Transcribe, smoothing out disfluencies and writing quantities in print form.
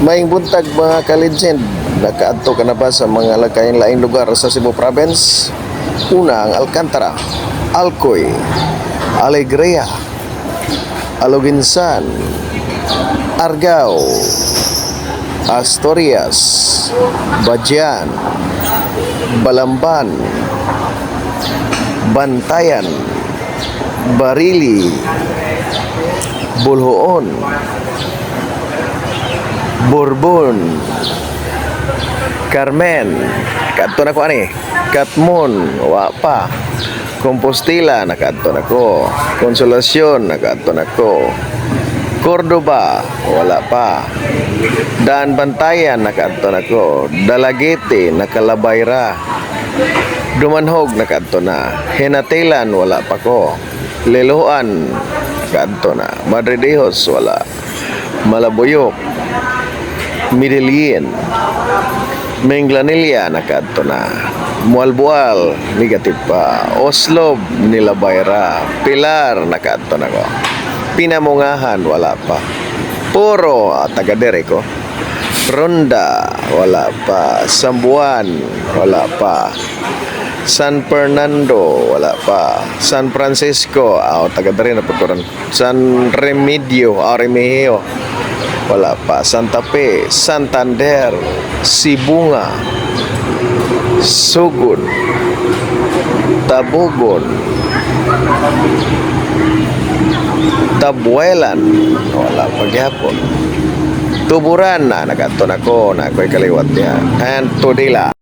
Maing buntag mga ka-legend, nakaadto ka na ba sa mga laing lugar sa Cebu Province? Una ang Alcantara, Alcoy, Alegria, Aloginsan, Argao, Asturias, Badian, Balamban, Bantayan, Barili, Bulhoon, Bourbon, Carmen, kadto na ko ani, Katmon, wa pa. Compostela, nakadto na ko. Consolacion, nakadto na ko. Cordoba, wala pa. Daan Bantayan, nakadto na ko. Dalagete, Nakalabayra. Dumanhog, nakadto na. Hinatilan, wala pa ko. Liloan, nakadto na. Madre de Dios, wala. Malabuyok, Medellin, Menglanilla, nakadto na. Mualbual, negative pa. Oslob, Nilabayra. Pilar, nakadto na ko. Pinamungahan, wala pa. Puro, taga-dere ko. Ronda, wala pa. Sambuan, wala pa. San Fernando, wala pa. San Francisco, taga-dere na po ko rin. San Remigio, Remigio, wala pa. Santa Fe, Santander, Sibunga, Sugun, Tabugon, Tabuelan, wala pa gyapon. Tuburan na, nakato na ko, na ako'y kaliwat niya. And Tudela.